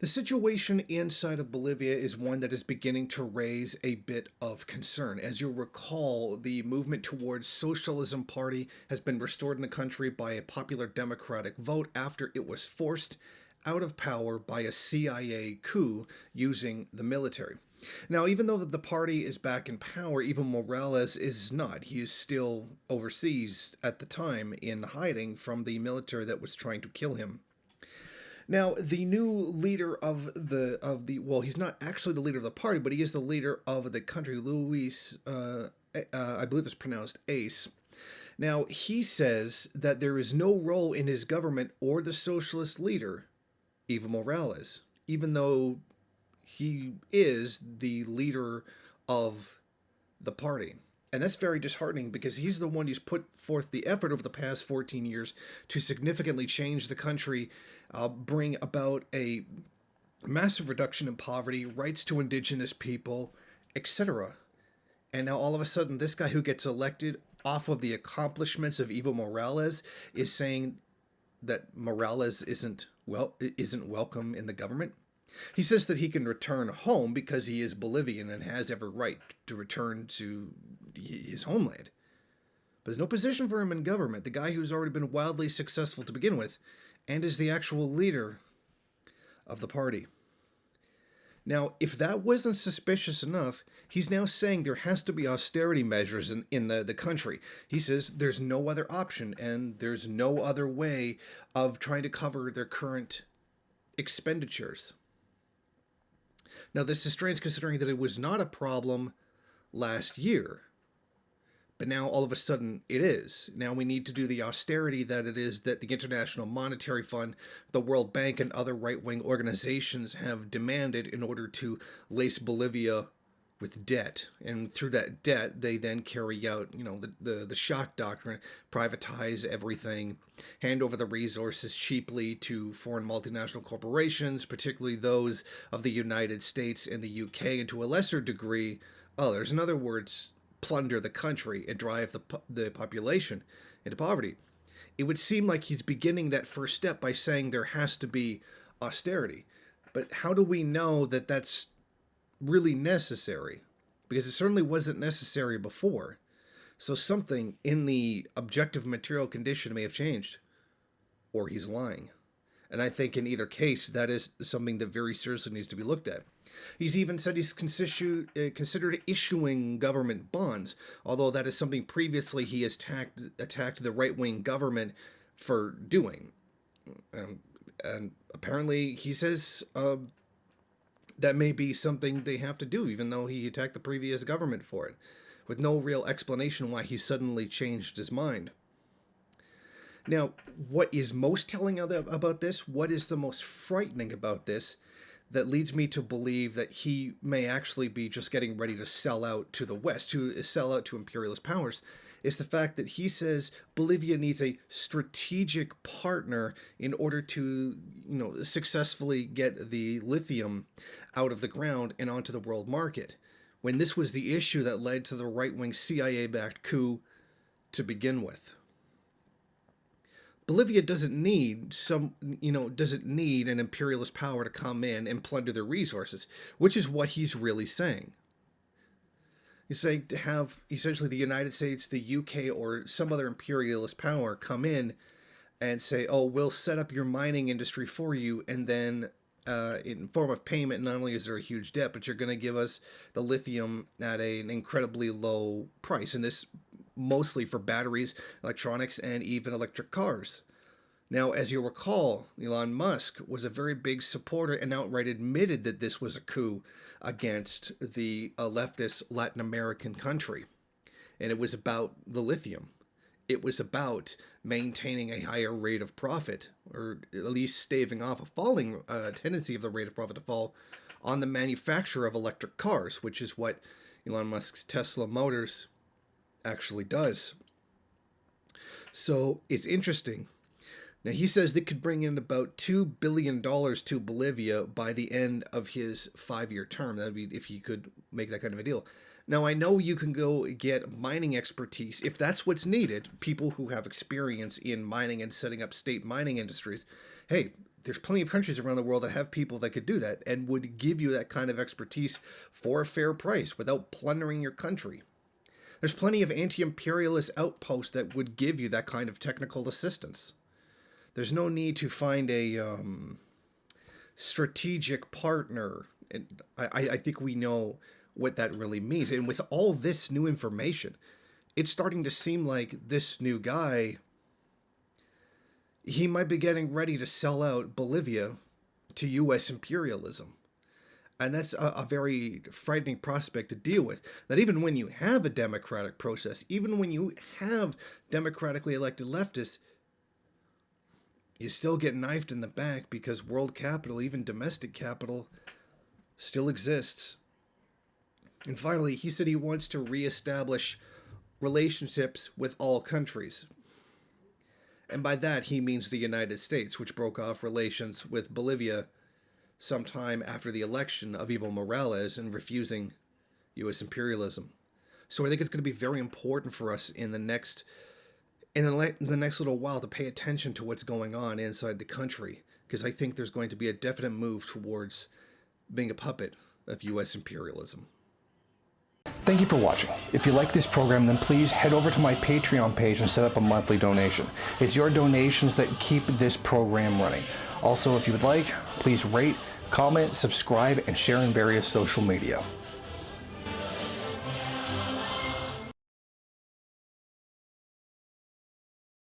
The situation inside of Bolivia is one that is beginning to raise a bit of concern. As you'll recall, the movement towards socialism party has been restored in the country by a popular democratic vote after it was forced out of power by a CIA coup using the military. Now, even though the party is back in power, Evo Morales is not. He is still overseas at the time in hiding from the military that was trying to kill him. Now, the new leader of the well, he's not actually the leader of the party, but he is the leader of the country, Luis. I believe it's pronounced Ace. Now, he says that there is no role in his government or the socialist leader, Evo Morales, even though he is the leader of the party. And that's very disheartening because he's the one who's put forth the effort over the past 14 years to significantly change the country, bring about a massive reduction in poverty, rights to indigenous people, etc. And now all of a sudden, this guy who gets elected off of the accomplishments of Evo Morales is saying that Morales isn't welcome in the government. He says that he can return home because he is Bolivian and has every right to return to his homeland. But there's no position for him in government, the guy who's already been wildly successful to begin with, and is the actual leader of the party. Now, if that wasn't suspicious enough, he's now saying there has to be austerity measures in the country. He says there's no other option and there's no other way of trying to cover their current expenditures. Now, this is strange considering that it was not a problem last year. But now all of a sudden it is. Now we need to do the austerity that it is that the International Monetary Fund, the World Bank, and other right wing organizations have demanded in order to lace Bolivia with debt. And through that debt, they then carry out, the shock doctrine, privatize everything, hand over the resources cheaply to foreign multinational corporations, particularly those of the United States and the UK, and to a lesser degree, others. In other words, plunder the country and drive the population into poverty. It would seem like he's beginning that first step by saying there has to be austerity. But how do we know that that's really necessary? Because it certainly wasn't necessary before. So something in the objective material condition may have changed. Or he's lying. And I think in either case, that is something that very seriously needs to be looked at. He's even said he's considered issuing government bonds, although that is something previously he has attacked the right-wing government for doing. And apparently he says that may be something they have to do, even though he attacked the previous government for it, with no real explanation why he suddenly changed his mind. Now, what is most telling about this, what is the most frightening about this, that leads me to believe that he may actually be just getting ready to sell out to the West, to sell out to imperialist powers, is the fact that he says Bolivia needs a strategic partner in order to, successfully get the lithium out of the ground and onto the world market. When this was the issue that led to the right-wing CIA-backed coup to begin with. Bolivia doesn't need an imperialist power to come in and plunder their resources, which is what he's really saying. He's saying to have essentially the United States, the UK, or some other imperialist power come in and say, oh, we'll set up your mining industry for you, and then in form of payment, not only is there a huge debt, but you're going to give us the lithium at an incredibly low price. And this mostly for batteries, electronics, and even electric cars. Now, as you'll recall, Elon Musk was a very big supporter and outright admitted that this was a coup against the leftist Latin American country. And it was about the lithium. It was about maintaining a higher rate of profit, or at least staving off a falling tendency of the rate of profit to fall on the manufacture of electric cars, which is what Elon Musk's Tesla Motors actually does. So it's interesting. Now he says that could bring in about $2 billion to Bolivia by the end of his 5-year term. That would be if he could make that kind of a deal. Now I know you can go get mining expertise if that's what's needed. People who have experience in mining and setting up state mining industries. Hey, there's plenty of countries around the world that have people that could do that and would give you that kind of expertise for a fair price without plundering your country. There's plenty of anti-imperialist outposts that would give you that kind of technical assistance. There's no need to find a strategic partner. And I think we know what that really means. And with all this new information, it's starting to seem like this new guy, he might be getting ready to sell out Bolivia to U.S. imperialism. And that's a very frightening prospect to deal with. That even when you have a democratic process, even when you have democratically elected leftists, you still get knifed in the back because world capital, even domestic capital, still exists. And finally, he said he wants to reestablish relationships with all countries. And by that, he means the United States, which broke off relations with Bolivia sometime after the election of Evo Morales and refusing U.S. imperialism. So I think it's going to be very important for us in the next little while to pay attention to what's going on inside the country, because I think there's going to be a definite move towards being a puppet of U.S. imperialism. Thank you for watching. If you like this program, then please head over to my Patreon page and set up a monthly donation. It's your donations that keep this program running. Also, if you would like, please rate, comment, subscribe, and share in various social media.